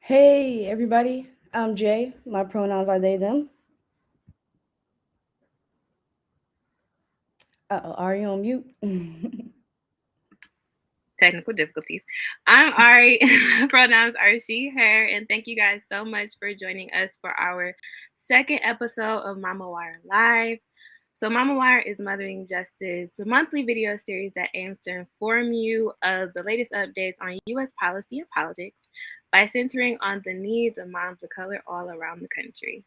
Hey, everybody. I'm Jay. My pronouns are they, them. Uh-oh, are you on mute? Technical difficulties. I'm Ari. Pronouns are she, her, and thank you guys so much for joining us for our second episode of Mama Wire Live. So, Mama Wire is Mothering Justice, a monthly video series that aims to inform you of the latest updates on U.S. policy and politics by centering on the needs of moms of color all around the country.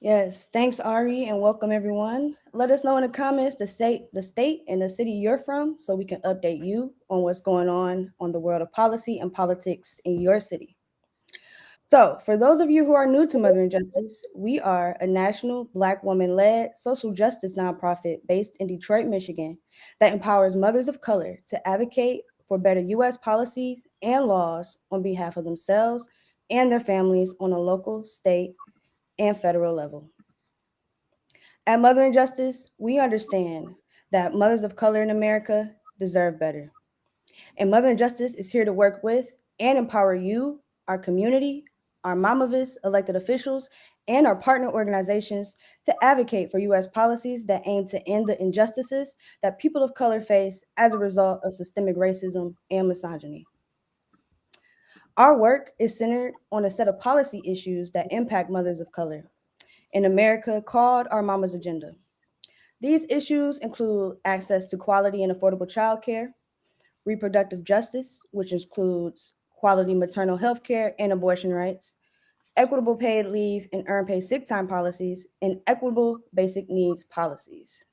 Yes, thanks, Ari, and welcome everyone. Let us know in the comments the state, and the city you're from so we can update you on what's going on the world of policy and politics in your city. So, for those of you who are new to Mothering Justice, we are a national Black woman led social justice nonprofit based in Detroit, Michigan, that empowers mothers of color to advocate for better U.S. policies and laws on behalf of themselves and their families on a local, state, and federal level. At Mothering Justice, we understand that mothers of color in America deserve better. And Mother Justice is here to work with and empower you, our community, our Mamavis elected officials, and our partner organizations to advocate for U.S. policies that aim to end the injustices that people of color face as a result of systemic racism and misogyny. Our work is centered on a set of policy issues that impact mothers of color in America called our Mama's Agenda. These issues include access to quality and affordable childcare, reproductive justice, which includes quality maternal health care and abortion rights, equitable paid leave and earned paid sick time policies, and equitable basic needs policies.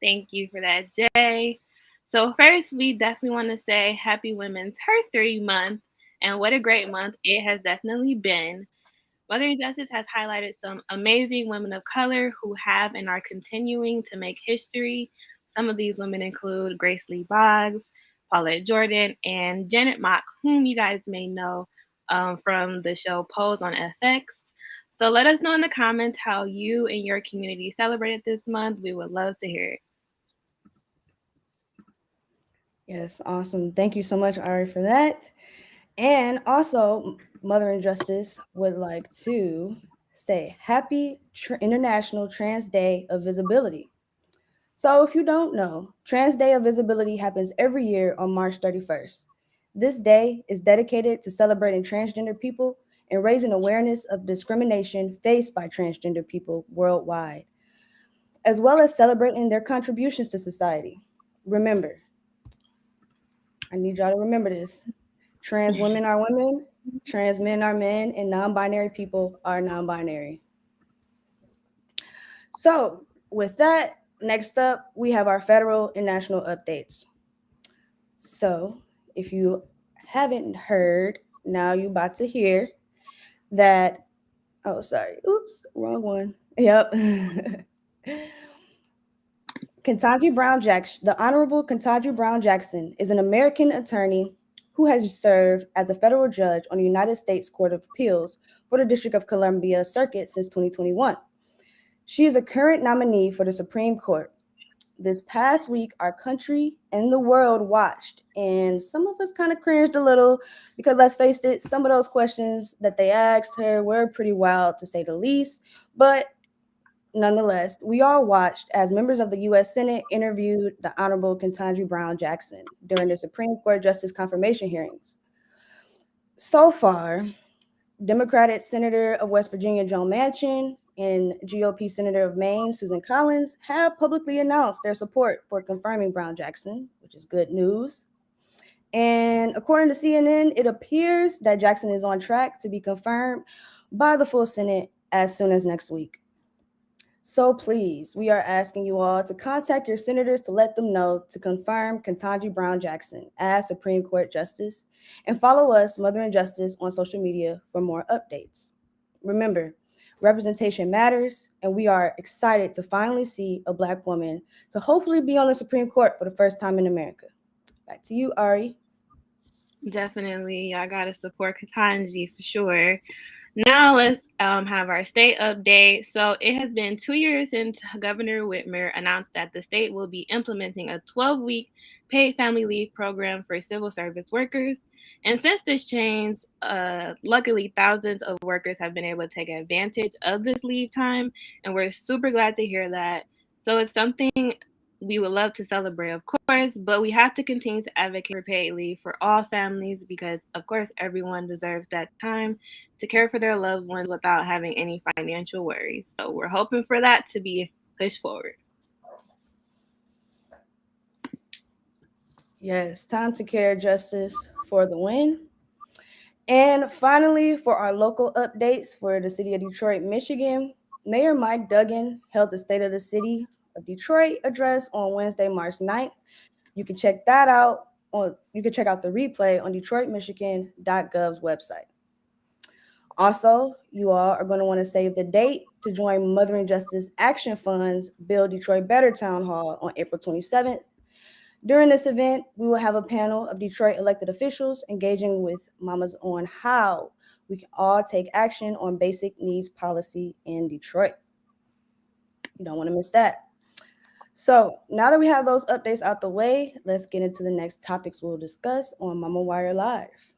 Thank you for that, Jay. So, first, we definitely want to say Happy Women's History Month, and what a great month it has definitely been. Mothering Justice has highlighted some amazing women of color who have and are continuing to make history. Some of these women include Grace Lee Boggs, Paulette Jordan, and Janet Mock, whom you guys may know from the show Pose on FX. So let us know in the comments how you and your community celebrated this month. We would love to hear it. Yes, awesome. Thank you so much, Ari, for that. And also, Mother and Justice would like to say Happy International Trans Day of Visibility. So, if you don't know, Trans Day of Visibility happens every year on March 31st. This day is dedicated to celebrating transgender people and raising awareness of discrimination faced by transgender people worldwide, as well as celebrating their contributions to society. Remember, I need y'all to remember this: trans women are women, trans men are men, and non binary people are non binary. So, with that, next up, we have our federal and national updates. So, if you haven't heard, now you about to hear that. Oh, sorry. Oops, wrong one. Yep. The Honorable Ketanji Brown Jackson, is an American attorney who has served as a federal judge on the United States Court of Appeals for the District of Columbia Circuit since 2021. She is a current nominee for the Supreme Court. This past week, our country and the world watched, and some of us kind of cringed a little because, let's face it, some of those questions that they asked her were pretty wild to say the least. But nonetheless, we all watched as members of the U.S. Senate interviewed the Honorable Ketanji Brown Jackson during the Supreme Court Justice confirmation hearings. So far, Democratic Senator of West Virginia Joe Manchin and GOP Senator of Maine Susan Collins have publicly announced their support for confirming Brown Jackson, which is good news. And according to CNN, it appears that Jackson is on track to be confirmed by the full Senate as soon as next week. So please, we are asking you all to contact your senators to let them know to confirm Ketanji Brown Jackson as Supreme Court Justice, and follow us, Mother and Justice, on social media for more updates. Remember, representation matters, and we are excited to finally see a Black woman to hopefully be on the Supreme Court for the first time in America. Back to you, Ari. Definitely, y'all gotta support Katanji for sure. Now let's have our state update. So it has been 2 years since Governor Whitmer announced that the state will be implementing a 12-week paid family leave program for civil service workers. And since this change, luckily thousands of workers have been able to take advantage of this leave time, and we're super glad to hear that. So it's something we would love to celebrate, of course, but we have to continue to advocate for paid leave for all families because, of course, everyone deserves that time to care for their loved ones without having any financial worries. So we're hoping for that to be pushed forward. Yes, time to care, justice for the win. And finally, for our local updates for the city of Detroit, Michigan, Mayor Mike Duggan held the State of the City of Detroit address on Wednesday, March 9th. You can check that out you can check out the replay on detroitmichigan.gov's website. Also, you all are going to want to save the date to join Mothering Justice Action Fund's Build Detroit Better Town Hall on April 27th. During this event, we will have a panel of Detroit elected officials engaging with mamas on how we can all take action on basic needs policy in Detroit. You don't want to miss that. So now that we have those updates out the way, let's get into the next topics we'll discuss on Mama Wire Live.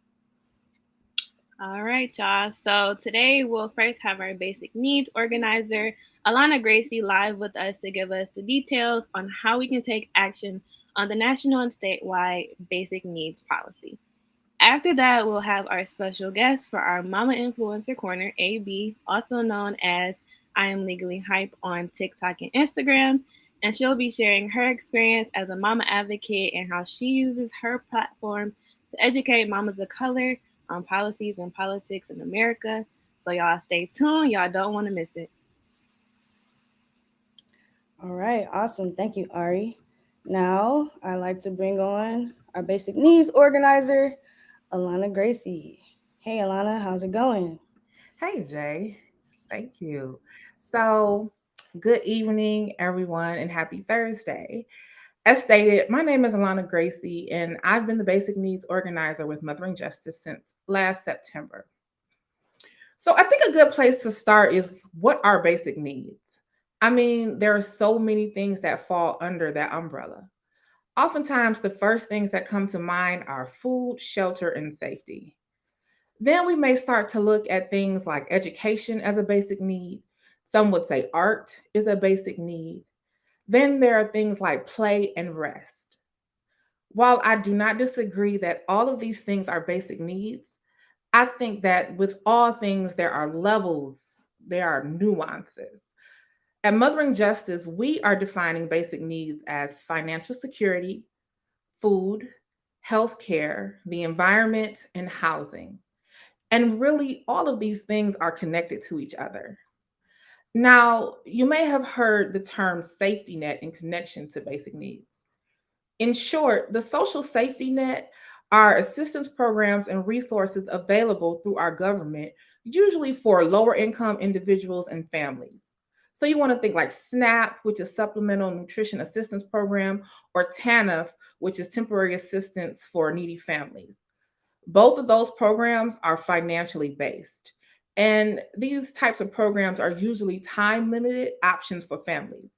All right, y'all. So today we'll first have our basic needs organizer, Alana Gracie, live with us to give us the details on how we can take action on the national and statewide basic needs policy. After that, we'll have our special guest for our Mama Influencer Corner, AB, also known as I Am Legally Hype on TikTok and Instagram. And she'll be sharing her experience as a mama advocate and how she uses her platform to educate mamas of color on policies and politics in America. So, y'all stay tuned. Y'all don't want to miss it. All right, awesome. Thank you, Ari. Now, I'd like to bring on our basic needs organizer, Alana Gracie. Hey, Alana, how's it going? Hey, Jay. Thank you. So, good evening, everyone, and happy Thursday. As stated, my name is Alana Gracie, and I've been the Basic Needs Organizer with Mothering Justice since last September. So, I think a good place to start is what are basic needs? I mean, there are so many things that fall under that umbrella. Oftentimes, the first things that come to mind are food, shelter, and safety. Then we may start to look at things like education as a basic need. Some would say art is a basic need. Then there are things like play and rest. While I do not disagree that all of these things are basic needs, I think that with all things, there are levels, there are nuances. At Mothering Justice, we are defining basic needs as financial security, food, healthcare, the environment, and housing. And really, all of these things are connected to each other. Now, you may have heard the term safety net in connection to basic needs. In short, the social safety net are assistance programs and resources available through our government, usually for lower income individuals and families. So you want to think like SNAP, which is Supplemental Nutrition Assistance Program, or TANF, which is Temporary Assistance for Needy Families. Both of those programs are financially based. And these types of programs are usually time limited options for families.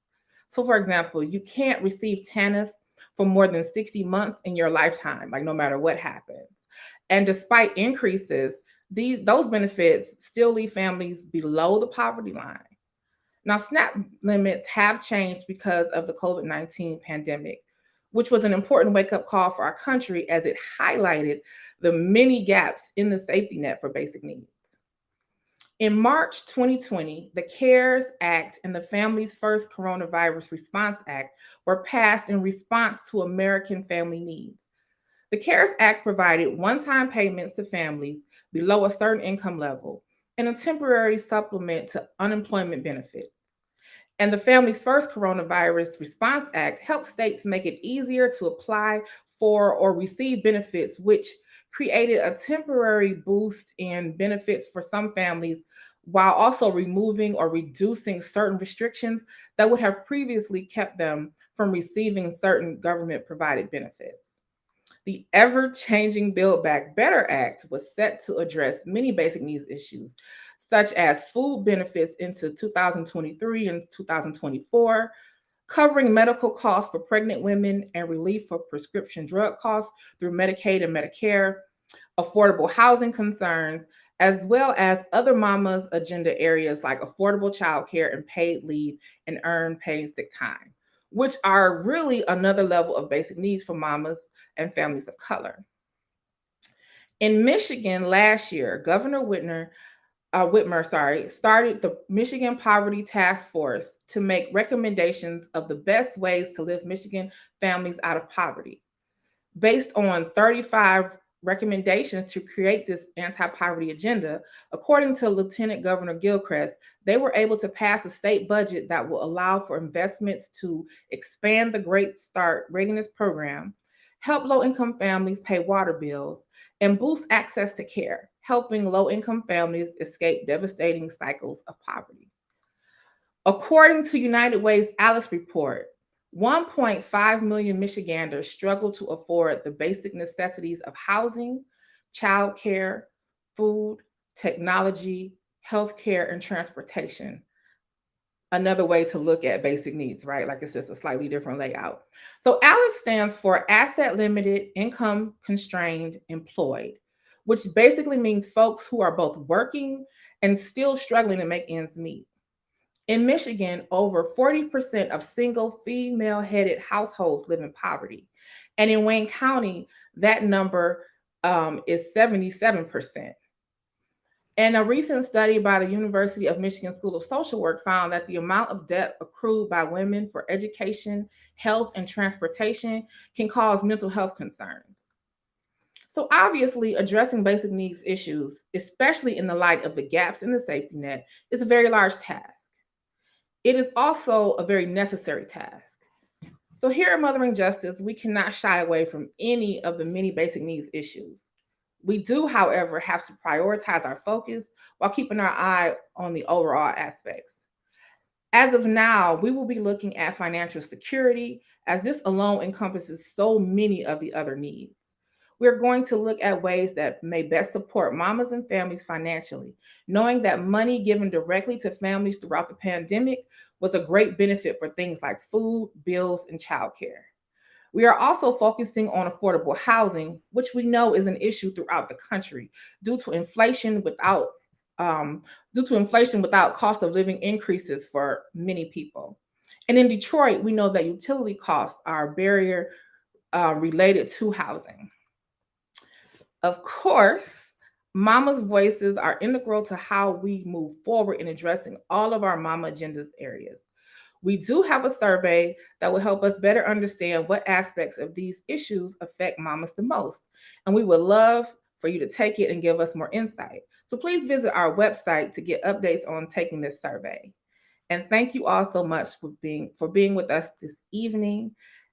So, for example, you can't receive TANF for more than 60 months in your lifetime, like no matter what happens. And despite increases, those benefits still leave families below the poverty line. Now, SNAP limits have changed because of the COVID-19 pandemic, which was an important wake up call for our country as it highlighted the many gaps in the safety net for basic needs. In March 2020, the CARES Act and the Families First Coronavirus Response Act were passed in response to American family needs. The CARES Act provided one time payments to families below a certain income level and a temporary supplement to unemployment benefits. And the Families First Coronavirus Response Act helps states make it easier to apply for or receive benefits, which created a temporary boost in benefits for some families while also removing or reducing certain restrictions that would have previously kept them from receiving certain government provided benefits. The ever changing Build Back Better Act was set to address many basic needs issues, such as food benefits into 2023 and 2024, covering medical costs for pregnant women and relief for prescription drug costs through Medicaid and Medicare, affordable housing concerns, as well as other mama's agenda areas like affordable childcare and paid leave and earned paid sick time, which are really another level of basic needs for mamas and families of color. In Michigan last year, Governor Whitmer, started the Michigan Poverty Task Force to make recommendations of the best ways to lift Michigan families out of poverty. Based on 35 recommendations to create this anti-poverty agenda, according to Lieutenant Governor Gilchrist, they were able to pass a state budget that will allow for investments to expand the Great Start Readiness Program, help low-income families pay water bills, and boost access to care, helping low-income families escape devastating cycles of poverty. According to United Way's Alice report, 1.5 million Michiganders struggle to afford the basic necessities of housing, childcare, food, technology, healthcare, and transportation. Another way to look at basic needs, right? Like it's just a slightly different layout. So ALICE stands for Asset Limited, Income Constrained, Employed, which basically means folks who are both working and still struggling to make ends meet. In Michigan, over 40% of single female-headed households live in poverty. And in Wayne County, that number is 77%. And a recent study by the University of Michigan School of Social Work found that the amount of debt accrued by women for education, health, and transportation can cause mental health concerns. So obviously, addressing basic needs issues, especially in the light of the gaps in the safety net, is a very large task. It is also a very necessary task. So here at Mothering Justice, we cannot shy away from any of the many basic needs issues. We do, however, have to prioritize our focus while keeping our eye on the overall aspects. As of now, we will be looking at financial security, as this alone encompasses so many of the other needs. We're going to look at ways that may best support mamas and families financially, knowing that money given directly to families throughout the pandemic was a great benefit for things like food, bills, and childcare. We are also focusing on affordable housing, which we know is an issue throughout the country due to inflation without cost of living increases for many people. And in Detroit, we know that utility costs are a barrier related to housing. Of course, mama's voices are integral to how we move forward in addressing all of our mama agendas areas. We do have a survey that will help us better understand what aspects of these issues affect mamas the most. And we would love for you to take it and give us more insight. So please visit our website to get updates on taking this survey. And thank you all so much for being with us this evening.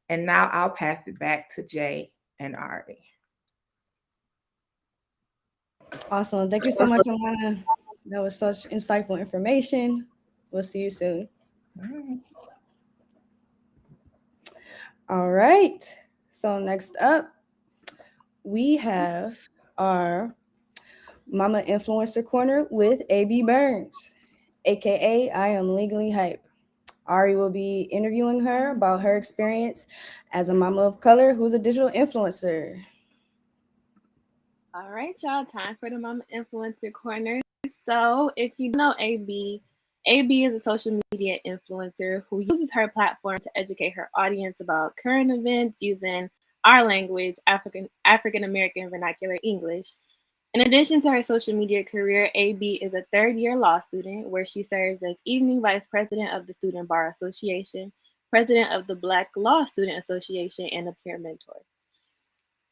And now I'll pass it back to Jay and Ari. Awesome. Thank you so much, Alana. That was such insightful information. We'll see you soon. All right. So next up, we have our Mama Influencer Corner with AB Burns, aka I Am Legally Hype. Ari will be interviewing her about her experience as a mama of color who's a digital influencer. All right, y'all, time for the Mama Influencer Corner. So, if you know AB, AB is a social media influencer who uses her platform to educate her audience about current events using our language, African American vernacular English. In addition to her social media career, AB is a third-year law student where she serves as evening vice president of the Student Bar Association, president of the Black Law Student Association, and a peer mentor.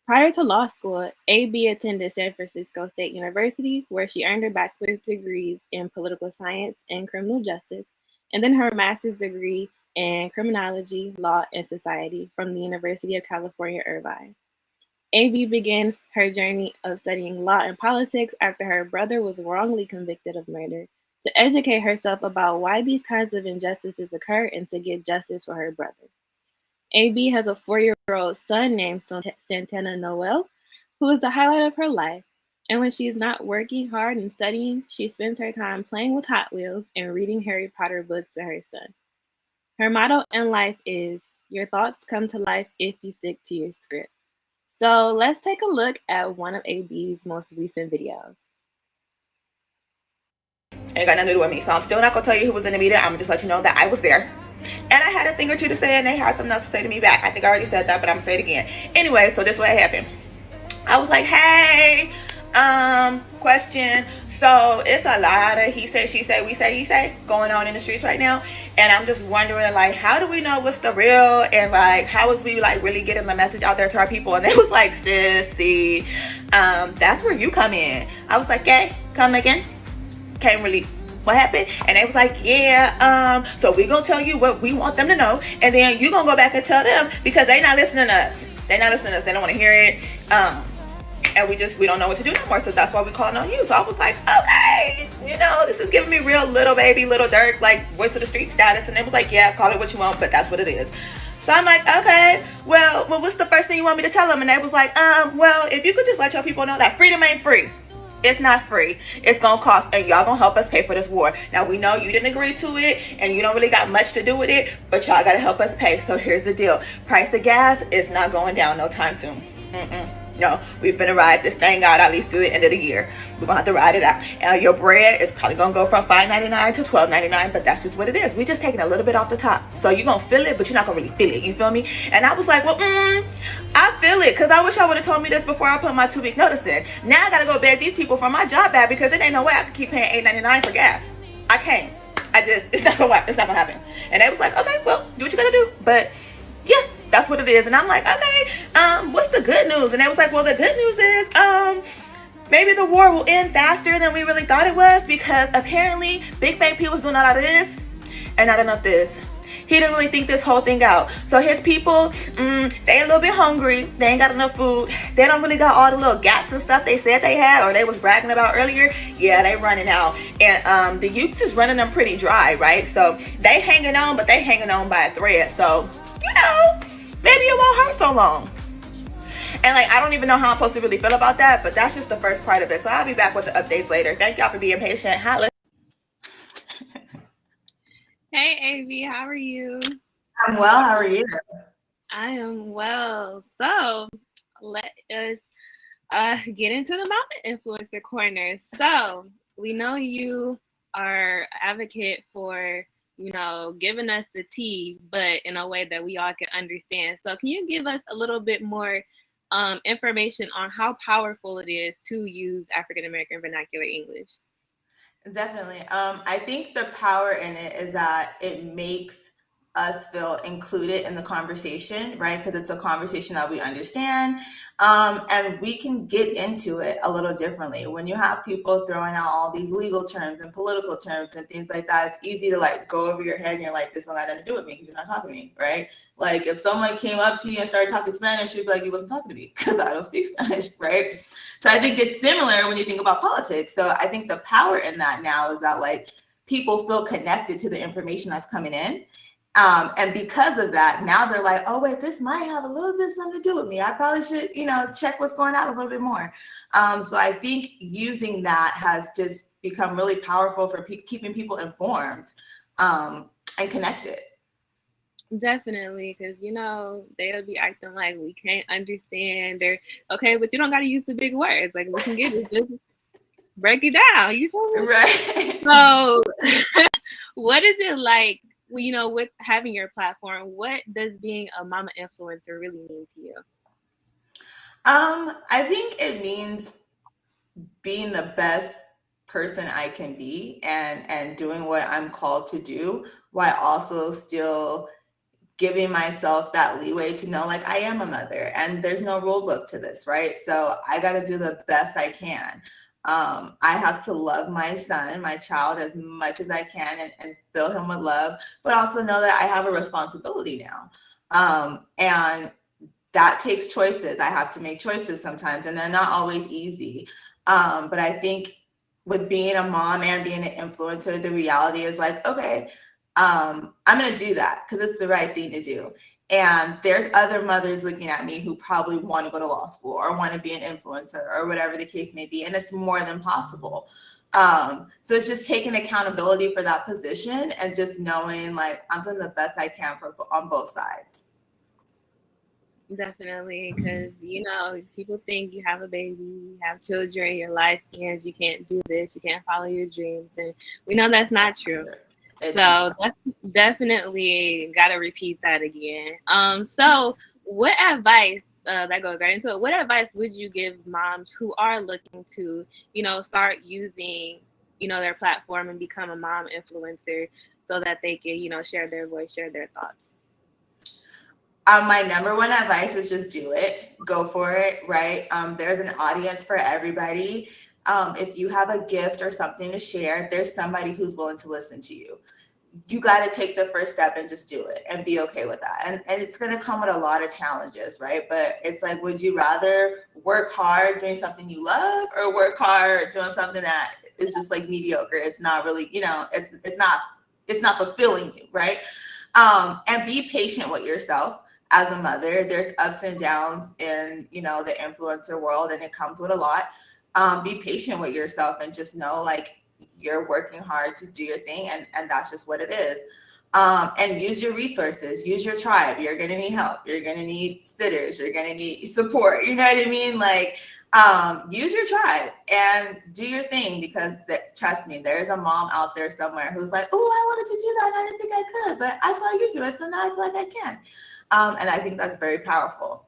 Prior to law school, AB attended San Francisco State University, where she earned her bachelor's degrees in political science and criminal justice, and then her master's degree in criminology, law, and society from the University of California, Irvine. AB began her journey of studying law and politics after her brother was wrongly convicted of murder to educate herself about why these kinds of injustices occur and to get justice for her brother. AB has a 4-year-old son named Santana Noel, who is the highlight of her life. And when she is not working hard and studying, she spends her time playing with Hot Wheels and reading Harry Potter books to her son. Her motto in life is, "Your thoughts come to life if you stick to your script." So let's take a look at one of AB's most recent videos. Ain't got nothing to do with me. So I'm still not gonna tell you who was in the meeting. I'm gonna just let you know that I was there. And I had a thing or two to say, and they had something else to say to me back. I think I already said that, but I'm gonna say it again. Anyway, so this is what happened. I was like, hey, question. So it's a lot of he say, she say, we say, he say going on in the streets right now. And I'm just wondering, like, how do we know what's the real? And like, how is we like really getting the message out there to our people? And it was like, sissy, that's where you come in. I was like, okay, come again. Can't really, what happened? And they was like, yeah, so we gonna tell you what we want them to know, and then you gonna go back and tell them, because they not listening to us. They not listening to us. They don't want to hear it. And we don't know what to do no more. So that's why we calling on you. So I was like, okay, this is giving me real Little Baby, Little Dirk, like voice of the street status. And it was like, yeah, call it what you want, but that's what it is. So I'm like, okay, well, what's the first thing you want me to tell them? And they was like, well, if you could just let your people know that freedom ain't free. It's not free. It's gonna cost, and y'all gonna help us pay for this war. Now we know you didn't agree to it, and you don't really got much to do with it, but y'all gotta help us pay. So here's the deal: price of gas is not going down no time soon. No, we finna ride this thing out at least through the end of the year. We're gonna have to ride it out. And your bread is probably gonna go from $5.99 to $12.99, but that's just what it is. We just taking a little bit off the top. So you're gonna feel it, but you're not gonna really feel it. You feel me? And I was like, well, I feel it, because I wish I would have told me this before I put my 2-week notice in. Now I gotta go beg these people for my job back, because it ain't no way I can keep paying $8.99 for gas. I can't. It's not gonna happen. And they was like, okay, well, do what you gotta do. But yeah, that's what it is. And I'm like, okay, what's the good news? And they was like, well, the good news is, maybe the war will end faster than we really thought it was, because apparently Big Bang P was doing a lot of this and not enough this. He didn't really think this whole thing out. So his people, they a little bit hungry. They ain't got enough food. They don't really got all the little gats and stuff they said they had, or they was bragging about earlier. Yeah, they running out. And the youths is running them pretty dry, right? So they hanging on, but they hanging on by a thread. So, maybe it won't hurt so long. And like, I don't even know how I'm supposed to really feel about that, but that's just the first part of it. So I'll be back with the updates later. Thank y'all for being patient. Holla. Hey, AB, how are you? I'm well. How are you? I am well. So let us get into the Mama Influencer Corner. So we know you are advocate for giving us the tea, but in a way that we all can understand. So can you give us a little bit more information on how powerful it is to use African American vernacular English? Definitely. I think the power in it is that it makes us feel included in the conversation, right? Because it's a conversation that we understand, and we can get into it a little differently. When you have people throwing out all these legal terms and political terms and things like that, it's easy to like go over your head and you're like, this don't got nothing to do with me because you're not talking to me, right? Like if someone came up to you and started talking Spanish, you'd be like, you wasn't talking to me because I don't speak Spanish, right? So I think it's similar when you think about politics. So I think the power in that now is that like people feel connected to the information that's coming in. And because of that, now they're like, oh, wait, this might have a little bit something to do with me. I probably should, check what's going on a little bit more. So I think using that has just become really powerful for keeping people informed and connected. Definitely, because they'll be acting like we can't understand, or okay, but you don't got to use the big words. Like we can get it, just break it down. You know, right? So, what is it like? With having your platform, what does being a mama influencer really mean to you? I think it means being the best person I can be and doing what I'm called to do, while also still giving myself that leeway to know like I am a mother and there's no rule book to this, right? So I got to do the best I can. I have to love my son, my child, as much as I can and fill him with love, but also know that I have a responsibility now. And that takes choices. I have to make choices sometimes, and they're not always easy. But I think with being a mom and being an influencer, the reality is like, okay, I'm going to do that because it's the right thing to do. And there's other mothers looking at me who probably want to go to law school or want to be an influencer or whatever the case may be. And it's more than possible. So it's just taking accountability for that position and just knowing like I'm doing the best I can on both sides. Definitely, because people think you have a baby, you have children, your life ends, you can't do this, you can't follow your dreams, and we know that's not That's not true. true. It's So not. that's definitely got to repeat that again. So what advice that goes right into it? What advice would you give moms who are looking to, start using, their platform and become a mom influencer so that they can, share their voice, share their thoughts? My number one advice is just do it. Go for it, right? There's an audience for everybody. If you have a gift or something to share, there's somebody who's willing to listen to you. You got to take the first step and just do it and be okay with that. And it's going to come with a lot of challenges, right? But it's like, would you rather work hard doing something you love or work hard doing something that is just like mediocre? It's not really, it's not fulfilling you, right? And be patient with yourself as a mother. There's ups and downs in, the influencer world, and it comes with a lot. Be patient with yourself and just know, like, you're working hard to do your thing, and that's just what it is. And use your resources, use your tribe. You're going to need help. You're going to need sitters. You're going to need support. You know what I mean? Like, use your tribe and do your thing, because trust me, there's a mom out there somewhere who's like, oh, I wanted to do that and I didn't think I could, but I saw you do it, so now I feel like I can. And I think that's very powerful.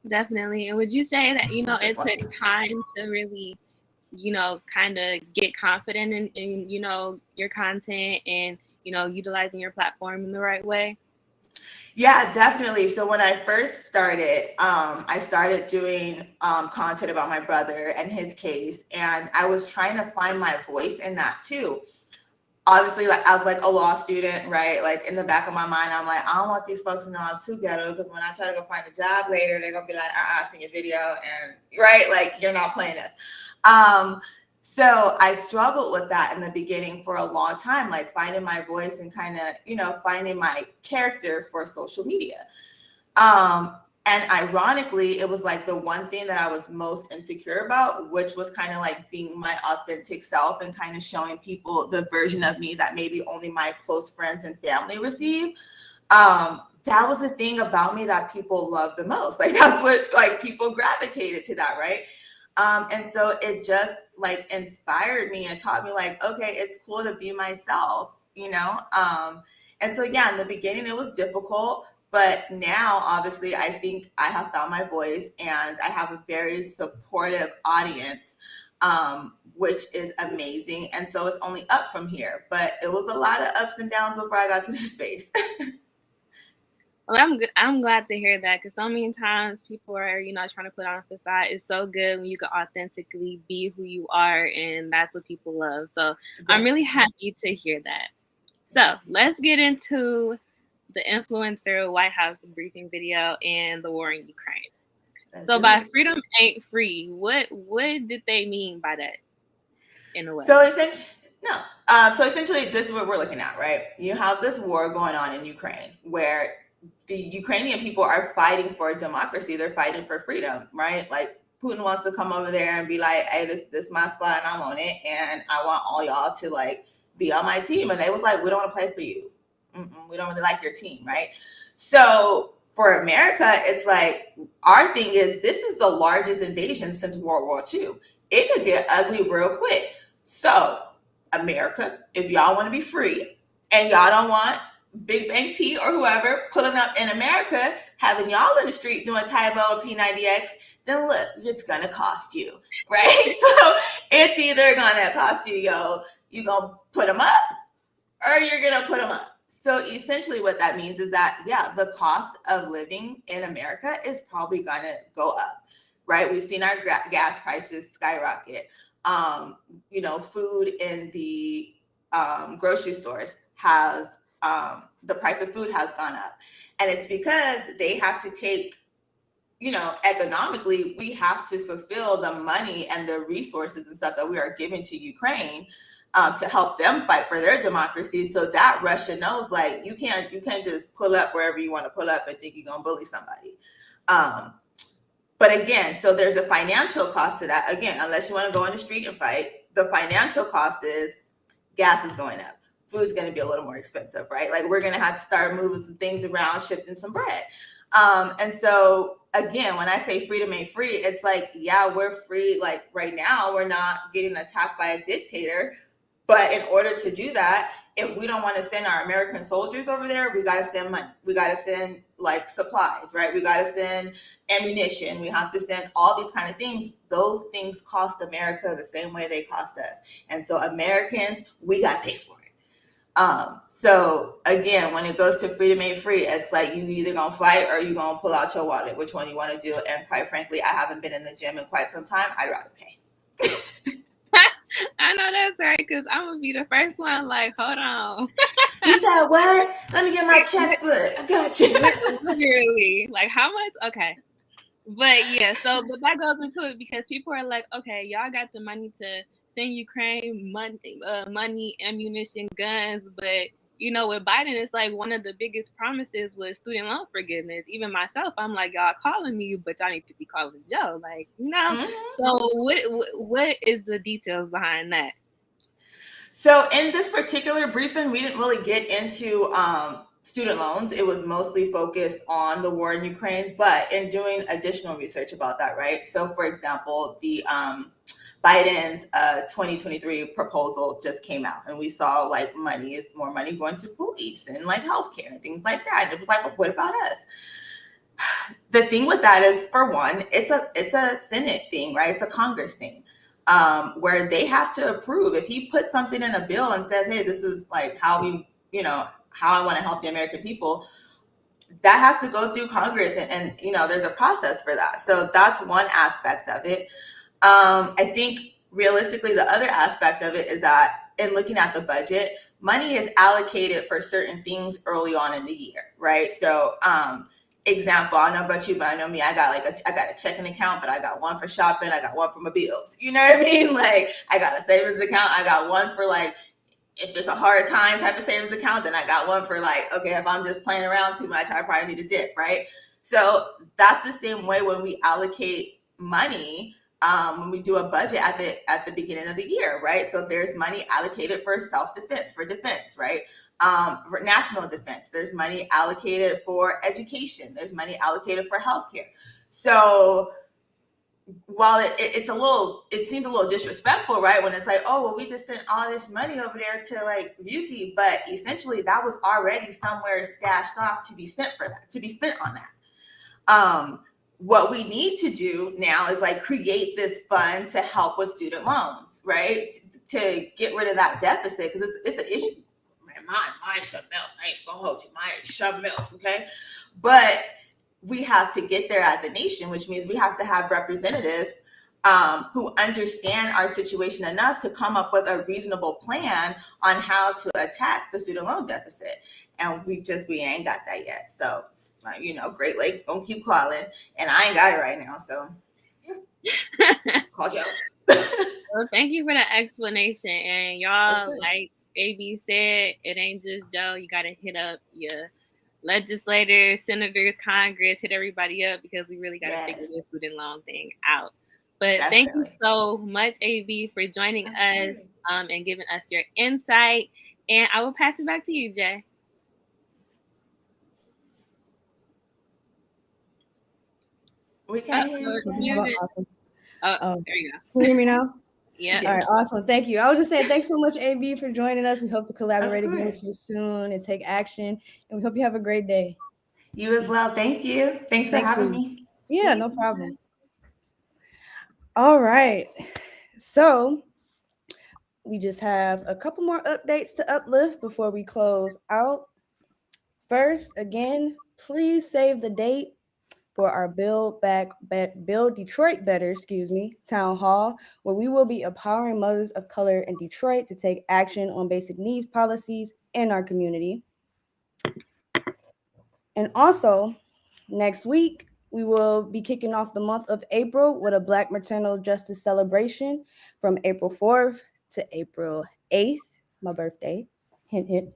Definitely. And would you say that, it took time to really, kind of get confident in your content and, utilizing your platform in the right way? Yeah, definitely. So when I first started, I started doing content about my brother and his case, and I was trying to find my voice in that too. Obviously, like, as like a law student, right? Like, in the back of my mind, I'm like, I don't want these folks to know I'm too ghetto, because when I try to go find a job later, they're gonna be like, I seen your video, and right, like, you're not playing this. So I struggled with that in the beginning for a long time, like finding my voice and kind of, finding my character for social media. Um, and ironically, it was like the one thing that I was most insecure about, which was kind of like being my authentic self and kind of showing people the version of me that maybe only my close friends and family receive. That was the thing about me that people loved the most. Like, that's what, like, people gravitated to that, right? And so it just like inspired me and taught me, like, okay, it's cool to be myself. And so, yeah, in the beginning it was difficult, but now obviously I think I have found my voice and I have a very supportive audience, which is amazing. And so it's only up from here, but it was a lot of ups and downs before I got to the space. Well, I'm good. I'm glad to hear that, because so many times people are, trying to put on a facade. It's so good when you can authentically be who you are, and that's what people love. So I'm really happy to hear that. So let's get into the influencer White House briefing video and the war in Ukraine. So by freedom ain't free, what did they mean by that in a way? So essentially, this is what we're looking at, right? You have this war going on in Ukraine where the Ukrainian people are fighting for democracy. They're fighting for freedom, right? Like, Putin wants to come over there and be like, hey, this is my spot and I'm on it, and I want all y'all to, like, be on my team. And they was like, we don't want to play for you. We don't really like your team, right? So for America, it's like, our thing is, this is the largest invasion since World War II. It could get ugly real quick. So, America, if y'all want to be free and y'all don't want Big Bang P or whoever pulling up in America, having y'all in the street doing Tybo and P90X, then look, it's going to cost you, right? So it's either going to cost you, you're going to put them up or you're going to put them up. So essentially what that means is that, yeah, the cost of living in America is probably going to go up, right? We've seen our gas prices skyrocket. Food in the grocery stores has, the price of food has gone up. And it's because they have to take, economically, we have to fulfill the money and the resources and stuff that we are giving to Ukraine, to help them fight for their democracy. So that Russia knows, like, you can't just pull up wherever you want to pull up and think you're going to bully somebody. But again, so there's a financial cost to that. Again, unless you want to go in the street and fight, the financial cost is gas is going up. Food's going to be a little more expensive, right? Like, we're going to have to start moving some things around, shifting some bread. And so again, when I say freedom ain't free, it's like, yeah, we're free. Like right now, we're not getting attacked by a dictator. But in order to do that, if we don't want to send our American soldiers over there, we got to send money. We got to send like supplies, right? We got to send ammunition. We have to send all these kind of things. Those things cost America the same way they cost us. And so Americans, we got to pay for it. So again, when it goes to freedom ain't free, it's like you either gonna fight or you gonna pull out your wallet, which one you want to do. And quite frankly, I haven't been in the gym in quite some time. I'd rather pay. I know that's right, because I'm gonna be the first one. Like, hold on. You said what? Let me get my checkbook. I got you. Literally, like how much? Okay, but yeah. So, but that goes into it because people are like, okay, y'all got the money to send Ukraine money, ammunition, guns, but you know, with Biden, it's like one of the biggest promises was student loan forgiveness. Even myself, I'm like, y'all calling me, but y'all need to be calling Joe. Like, no. So, what is the details behind that? So, in this particular briefing, we didn't really get into student loans. It was mostly focused on the war in Ukraine, but in doing additional research about that, right? So, for example, the Biden's 2023 proposal just came out, and we saw like more money going to police and like healthcare and things like that. And it was like, well, what about us? The thing with that is, for one, it's a Senate thing, right? It's a Congress thing, where they have to approve. If he puts something in a bill and says, hey, this is like how I want to help the American people, that has to go through Congress, and there's a process for that. So that's one aspect of it. I think realistically, the other aspect of it is that in looking at the budget, money is allocated for certain things early on in the year, right? So, example, I don't know about you, but I know me, I got a checking account, but I got one for shopping, I got one for my bills. You know what I mean? Like, I got a savings account, I got one for like, if it's a hard time type of savings account, then I got one for like, okay, if I'm just playing around too much, I probably need a dip, right? So that's the same way when we allocate money, when we do a budget at the beginning of the year, right? So there's money allocated for self-defense, for defense, right? For national defense, there's money allocated for education, there's money allocated for healthcare. So while it seemed a little disrespectful, right? When it's like, oh, well, we just sent all this money over there to like Yuki, but essentially that was already somewhere stashed off to be spent on that. What we need to do now is like create this fund to help with student loans, right? To get rid of that deficit, because it's an issue. Mine's something else. I ain't gonna hold you. Mine's something else, okay? But we have to get there as a nation, which means we have to have representatives who understand our situation enough to come up with a reasonable plan on how to attack the student loan deficit. And we ain't got that yet. So, Great Lakes gonna keep calling, and I ain't got it right now. So, call Joe. Well, thank you for the explanation. And y'all, like AB said, it ain't just Joe. You gotta hit up your legislators, senators, Congress, hit everybody up, because we really gotta figure this student loan thing out. But Thank you so much, AB, for joining us and giving us your insight. And I will pass it back to you, Jay. We can't hear you. Awesome. Oh, there you go. Can you hear me now? Yeah. All right, awesome. Thank you. I was just saying thanks so much, AB, for joining us. We hope to collaborate again with you soon and take action. And we hope you have a great day. You as well. Thank you. Thanks for having me. Yeah, no problem. All right. So we just have a couple more updates to uplift before we close out. First, again, please save the date for our Build Detroit Better, town hall, where we will be empowering mothers of color in Detroit to take action on basic needs policies in our community. And also, next week, we will be kicking off the month of April with a Black Maternal Justice celebration from April 4th to April 8th, my birthday. Hint, hint.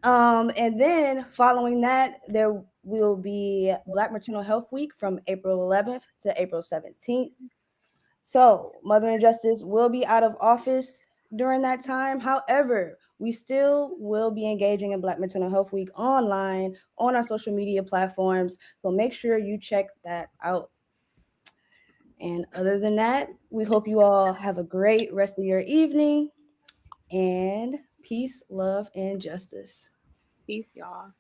And then following that, there will be Black Maternal Health Week from April 11th to April 17th. So Mother and Justice will be out of office during that time. However, we still will be engaging in Black Mental Health Week online on our social media platforms. So make sure you check that out. And other than that, we hope you all have a great rest of your evening, and peace, love, and justice. Peace, y'all.